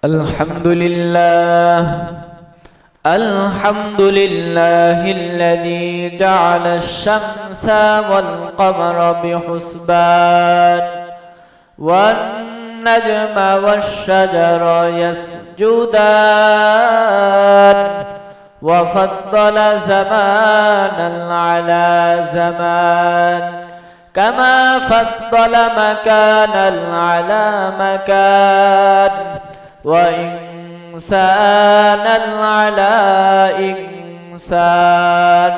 الحمد لله الذي جعل الشمس والقمر بحسبان والنجم والشجر يسجدان وفضل زمانا على زمان كما فضل مكانا على مكان وإنسانا على إنسان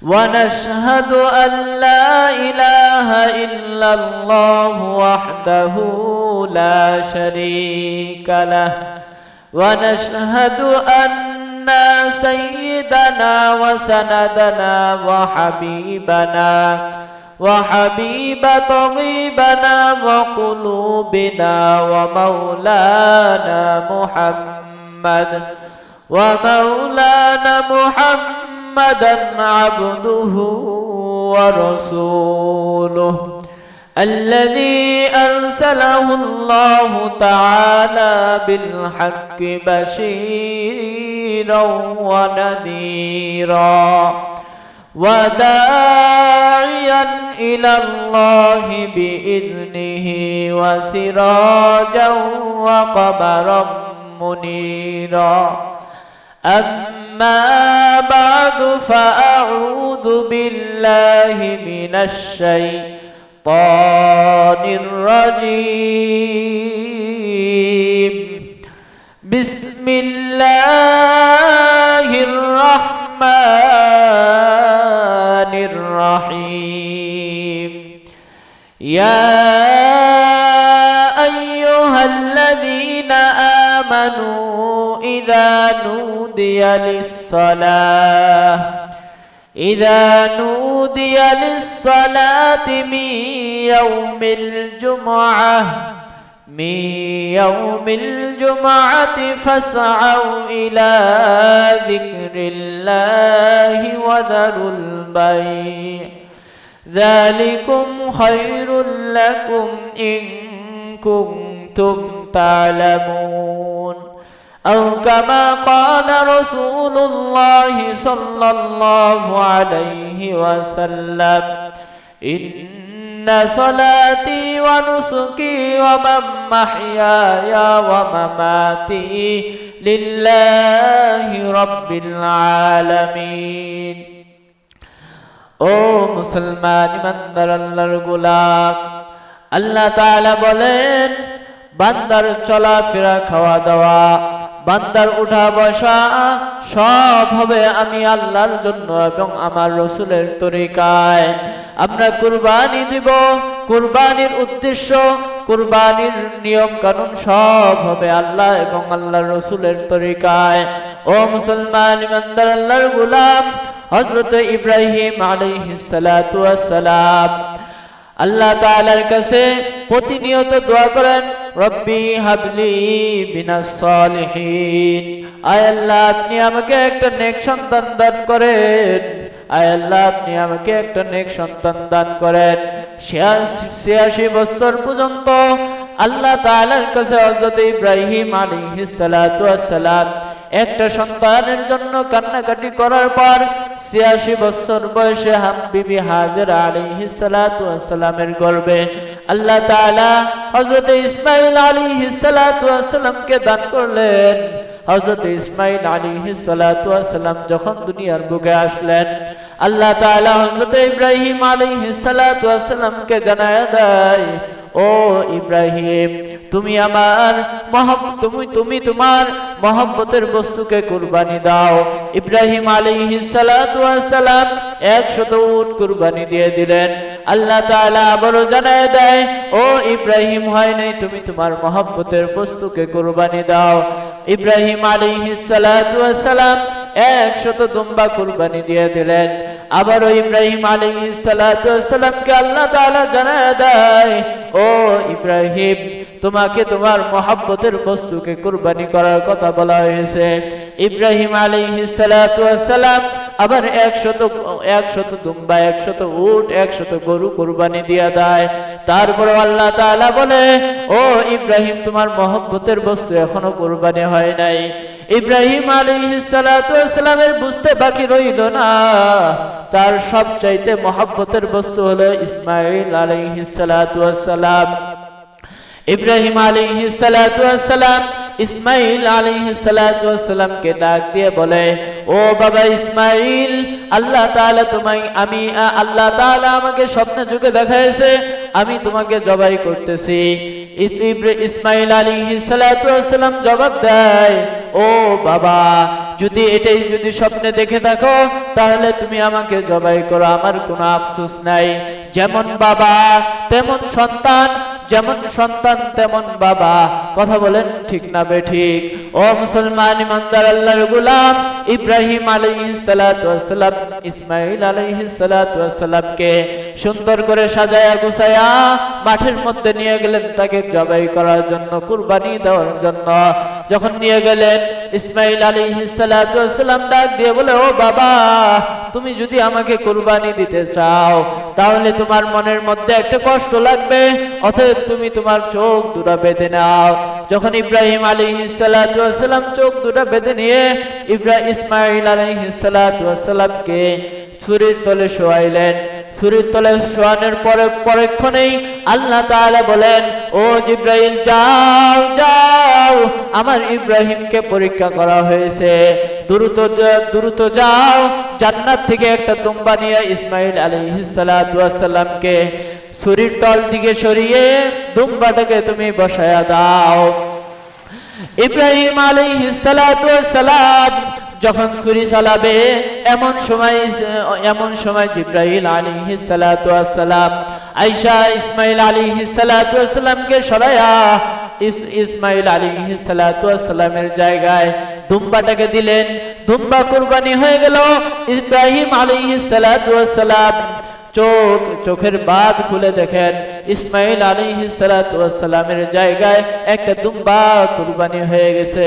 ونشهد أن لا إله إلا الله وحده لا شريك له ونشهد أن سيدنا وسندنا وحبيب طبيبنا وقلوبنا ومولانا محمدا عبده ورسوله الذي أرسله الله تعالى بالحق بشيرا ونذيرا وداعيا إلى الله بإذنه وسراجا وقمرا منيرا أما بعد فأعوذ بالله من الشيطان الرجيم بسم الله الرحمن الرحيم يا أيها الذين آمنوا إذا نودي للصلاة من يوم الجمعة فاسعوا إلى ذكر الله وذروا البيع ذلكم خير لكم إن كنتم تعلمون أو كما قال رسول الله صلى الله عليه وسلم إن صلاتي ونسكي ومحياي ومماتي لله رب العالمين ও মুসলমান ইমানদার আল্লাহর গোলাম আল্লাহ তাআলা বলেন বান্দার চলাফেরা খাওয়া দাওয়া বান্দার উঠা বসা সব হবে আমি আল্লাহর জন্য এবং আমার রাসূলের তরিকায় আমরা কুরবানি দিব কুরবানির উদ্দেশ্য কুরবানির নিয়ম কানুন সব হবে আল্লাহ এবং আল্লাহর রাসূলের তরিকায় ও মুসলমান ইমানদার আল্লাহর গোলাম হযরত ইব্রাহিম আলাইহিস সালাতু ওয়াস সালাম আল্লাহ তাআলার কাছে প্রতিনিয়ত দোয়া করেন রব্বি হাবলি মিনাস সালিহিন আয় আল্লাহ আপনি আমাকে একটা নেক সন্তান দান করেন আয় আল্লাহ আপনি আমাকে একটা নেক সন্তান দান করেন 86 বছর পর্যন্ত আল্লাহ তাআলার কাছে হযরত ইব্রাহিম আলাইহিস সালাতু ওয়াস সালাম একটা সন্তানের জন্য কান্নাকাটি করার পর 86 বছর বয়সে বিবি হাজেরা আলাইহিস সালাতু ওয়াস সালামের গর্ভে আল্লাহ তাআলা হযরত ইসমাঈল আলাইহিস সালাতু ওয়াস সালামকে দান করলেন হযরত ইসমাঈল আলাইহিস সালাতু ওয়াস সালাম যখন দুনিয়ার বুকে আসলেন আল্লাহ তাআলা হযরত ইব্রাহিম আলাইহিস সালাতু ওয়াস সালামকে জানায়া দেয় ও ইব্রাহিম তুমি আমার তুমি তোমার মহব্বতের বস্তুকে কুরবানি দাও ইব্রাহিম আলাইহিস সালাতু ওয়াস সালাম 100 উট কুরবানি দিয়ে দিলেন আল্লাহ তাআলা আবারো জানায় দেয় ও ইব্রাহিম হয় নাই তুমি তোমার মহব্বতের বস্তুকে কুরবানি দাও ইব্রাহিম আলাইহিস সালাতু ওয়াস সালাম 100 দুম্বা কুরবানি দিয়ে দিলেন আবারো ইব্রাহিম আলাইহিস সালাতু ওয়াস সালামকে আল্লাহ তাআলা জানায় দেয় ও ইব্রাহিম তোমাকে তোমার মহব্বতের বস্তুকে কুরবানি করার কথা বলা হয়েছে ইব্রাহিম আলাইহিস সালাতু ওয়াস সালাম আবার 100 দুম্বা, 100 উট, 100 গরু কুরবানি দিয়া দেয়। তারপরে আল্লাহ তাআলা বলে, ও ইব্রাহিম, তোমার মহব্বতের বস্তু এখনো কুরবানি হয় নাই। ইব্রাহিম আলাইহিস সালাতু ওয়াস সালামের বুঝতে বাকি রইল না, তার সবচাইতে মহব্বতের বস্তু হলো ইসমাঈল আলাইহিস সালাতু ওয়াস সালাম। ইব্রাহিম আলাইহিস সালাতু ওয়াস সালাম ইসমাঈল আলাইহিস সালাতু ওয়াস সালামকে ডাক দিয়ে বলে, ও বাবা ইসমাঈল, আল্লাহ তাআলা আমাকে স্বপ্নে যুগে দেখাইছে আমি তোমাকে জবাই করতেছি। ইসমাঈল আলাইহিস সালাতু ওয়াস সালাম জবাব দেয়, ও বাবা, এটাই যদি স্বপ্নে দেখে থাকো তাহলে তুমি আমাকে জবাই করো, আমার কোনো আফসোস নাই। যেমন বাবা তেমন সন্তান, যেমন সন্তান তেমন বাবা। কথা বলেন ঠিক না বেঠিক? ও মুসলমান ইমানদার আল্লাহর গোলাম, ইব্রাহিম আলাইহিস সালাতু ওয়াস সালাম ইসমাঈল আলাইহিস সালাতু ওয়াস সালামকে সুন্দর করে সাজায়া গুছায়া মাঠের মধ্যে নিয়ে গেলেন তাকে জবাই করার জন্য, কুরবানি দেওয়ার জন্য। যখন নিয়ে গেলেন, ইসমাঈল আলাইহিস সালাতু ওয়াস সালাম ডাক দিয়ে বলে, ও বাবা, তুমি যদি আমাকে কুরবানি দিতে চাও তাহলে তোমার মনের মধ্যে একটা কষ্ট লাগবে, অতএব তুমি তোমার চোখ দুটো বেঁধে নাও। যখন ইব্রাহিম আলাইহিস সালাতু ওয়াস সালাম চোখ দুটো বেঁধে নিয়ে ইসমাঈল আলাইহিস সালাতু ওয়াস সালামকে ছুরির তলে শোয়াইলেন। ছুরির তলে শোয়ানোর পরক্ষণেই আল্লাহ তাআলা বলেন, ও জিবরাইল, যাও যাও, আমার ইব্রাহিমকে পরীক্ষা করা হয়েছে, দ্রুত যাও, জান্নাত থেকে একটা দুম্বা নিয়ে ইসমাঈল আলাইহিস সালাতু ওয়াস সালামকে ছুরির তল দিকে সরিয়ে দুম্বাটাকে তুমি বসায়া দাও। ইব্রাহিম আলাইহিস সালাতু ওয়াস সালাম যখন ছুরি চালাবে, এমন সময় জিবরাইল আলাইহিস সালাতু ওয়াস সালাম আয়েশা ইসমাঈল আলাইহিস সালাতু ওয়াস সালামকে সরায়া ইসমাঈল আলাইহিস সালাতু ওয়াস সালামের জায়গায় দুম্বাটাকে দিলেন। দুম্বা কুরবানি হয়ে গেল। ইব্রাহিম আলাইহিস সালাতু ওয়াস সালাম চোখের বাঁধ খুলে দেখেন ইসমাঈল আলাইহিস সালাতু ওয়াস সালামের জায়গায় একটা দুম্বা কুরবানি হয়ে গেছে।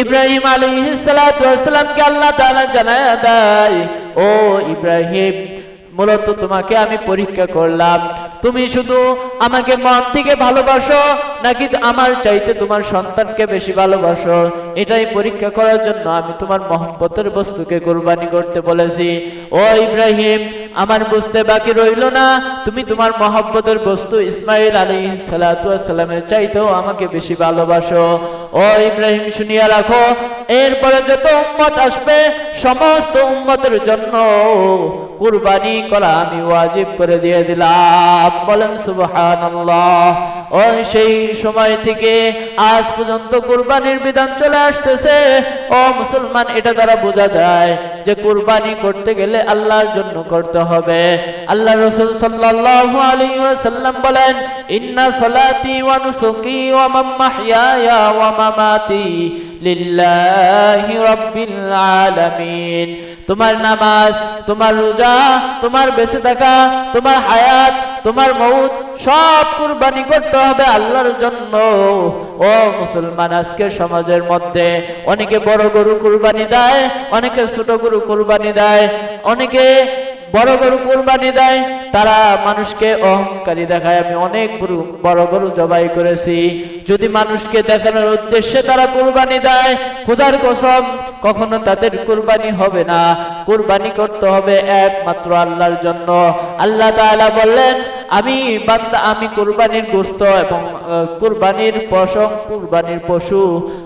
ইব্রাহিম আলাইহিস সালাতু ওয়াস সালামকে আল্লাহ তাআলা জানায়া দেয়, ও ইব্রাহিম, মূলত তোমাকে আমি পরীক্ষা করলাম, তুমি শুধু আমাকে মন থেকে ভালোবাসো নাকি আমার চাইতে তোমার সন্তানকে বেশি ভালোবাসো, এটাই পরীক্ষা করার জন্য আমি তোমার মহব্বতের বস্তুকে কুরবানি করতে বলেছি। ও ইব্রাহিম, আমার বুঝতে বাকি রইল না, তুমি তোমার মহব্বতের বস্তু ইসমাঈল আলাইহিস সালাতু ওয়াস সালামের চাইতেও আমাকে বেশি ভালোবাসো। ও ইব্রাহিম, শুনিয়া রাখো, এরপরে যত উম্মত আসবে সমস্ত উম্মতের জন্য কুরবানি করা আমি ওয়াজিব করে দিয়ে দিলাম। বলেন সুবহানাল্লাহ। ও সেই সময় থেকে আজ পর্যন্ত কুরবানির বিধান চলে আসতেছে। ও মুসলমান, এটা দ্বারা বোঝা যায় যে কুরবানি করতে গেলে আল্লাহর জন্য করতে হবে। আল্লাহ রাসূল সাল্লাল্লাহু আলাইহি ওয়াসাল্লাম বলেন, ইন্না সালাতি ওয়া নুসুকি ওয়া মাহইয়ায়া ওয়া মামাতি লিল্লাহি রাব্বিল আলামিন। তোমার নামাজ, তোমার রোজা, তোমার বেঁচে থাকা, তোমার হায়াত, তোমার মউত সব কুরবানি করতে হবে আল্লাহর জন্য। ও মুসলমান, আজকের সমাজের মধ্যে অনেকে বড় গরু কুরবানি দেয়, অনেকে ছোট গরু কুরবানি দেয়, অনেকে বড় গরু কুরবানি দেয়, তারা মানুষকে অহংকারী দেখায়, আমি অনেক বড় গরু জবাই করেছি। যদি মানুষকে দেখানোর উদ্দেশ্যে তারা কুরবানি দেয়, খোদার কসম কখনো তাদের কুরবানি হবে না। কুরবানি করতে হবে একমাত্র আল্লাহর জন্য। আল্লাহ তাআলা বললেন, আমি কুরবানির গোশত এবং কুরবানির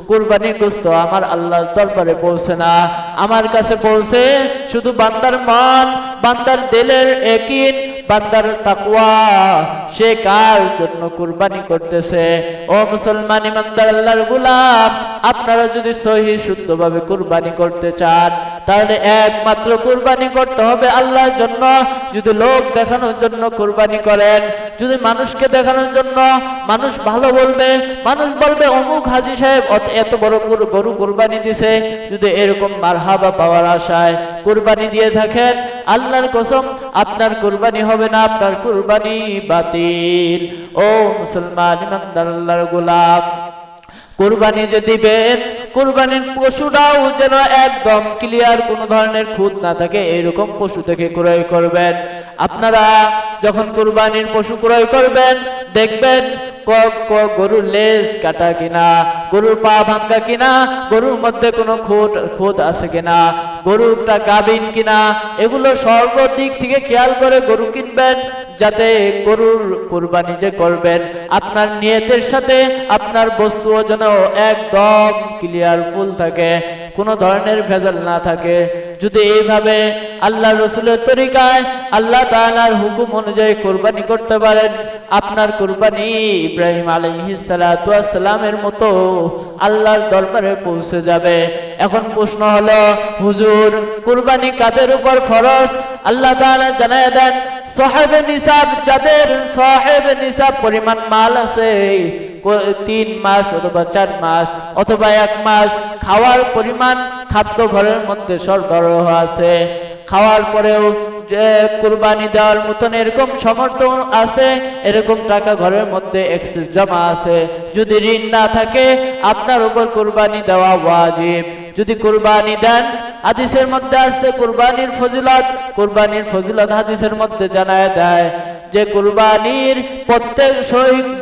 কুরবানির গোশত আমার আল্লাহর দরবারে পৌঁছে না, আমার কাছে পৌঁছে শুধু বান্দার মন, বান্দার দিলের ইয়াকিন, বান্দার তাকওয়া, সে কার জন্য কুরবানি করতেছে। ও মুসলমান ইমানদার আল্লাহর গোলাম, আপনারা যদি সহিহ শুদ্ধভাবে কুরবানি করতে চান তাহলে একমাত্র কুরবানি করতে হবে আল্লাহর জন্য। যদি লোক দেখানোর জন্য কুরবানি করেন, যদি মানুষকে দেখানোর জন্য, মানুষ ভালো বলবে, মানুষ বলবে অমুক হাজী সাহেব এত বড় গরু কুরবানি দিছে, যদি এরকম মারহাবা পাওয়ার আশায় কুরবানি দিয়ে থাকেন, আল্লাহর কসম আপনার কুরবানি হবে না, আপনার কুরবানি বাতিল। ও মুসলমান ইমানদার আল্লাহর গোলাম, কুরবানি যে দিবেন, কুরবানির পশুটাও যেন একদম ক্লিয়ার, কোনো ধরনের খুঁত না থাকে, এরকম পশু থেকে ক্রয় করবেন। আপনারা যখন কুরবানির পশু ক্রয় করবেন, দেখবেন গরুর লেজ কাটা কিনা, গরুর পা ভাঙ্গা কিনা, গরুর মধ্যে কোনো খুঁত আছে কিনা, গরুটা গাভীন কিনা, এগুলো সর্বদিক থেকে খেয়াল করে গরু কিনবেন, যাতে গরুর কুরবানি যে করবেন আপনার নিয়তের সাথে আপনার বস্তুও যেন একদম ক্লিয়ার ফুল থাকে, কোনো ধরনের ভেজাল না থাকে। যদি এইভাবে আল্লাহ রসুলের তরিকায় আল্লাহ তাআলার হুকুম অনুযায়ী কুরবানি করতে পারেন, আপনার কুরবানি ইব্রাহিম আলাইহিস সালাতু ওয়াস সালামের মতো আল্লাহর দরবারে পৌঁছে যাবে। এখন প্রশ্ন হলো, হুজুর কুরবানি কাদের উপর ফরজ? আল্লাহ তাআলা জানায় দেন, সাহেবে নিসাব, যাদের সাহেবে নিসাব পরিমাণ মাল আছে, 3 মাস অথবা 4 মাস অথবা 1 মাস খাওয়ার পরিমাণ খাদ্য ঘরের মধ্যে সরবরাহ আছে, খাওয়ার পরেও যে কুরবানি দেওয়ার মতন এরকম সমর্থন আছে, এরকম টাকা ঘরের মধ্যে এক্সেস জমা আছে, যদি ঋণ না থাকে আপনার উপর কুরবানি দেওয়া ওয়াজিব। যদি কুরবানি দেন, হাদিসের মধ্যে আছে কুরবানির ফজিলত হাদিসের মধ্যে জানায় দেয় যে কুরবানির প্রত্যেক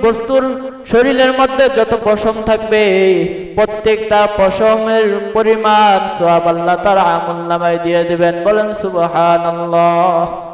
বস্তুর শরীরের মধ্যে যত পশম থাকবে, প্রত্যেকটা পশমের পরিমাণ সওয়াব আল্লাহ তাআলা আমলনামায় দিয়ে দিবেন। বলেন সুবহানাল্লাহ।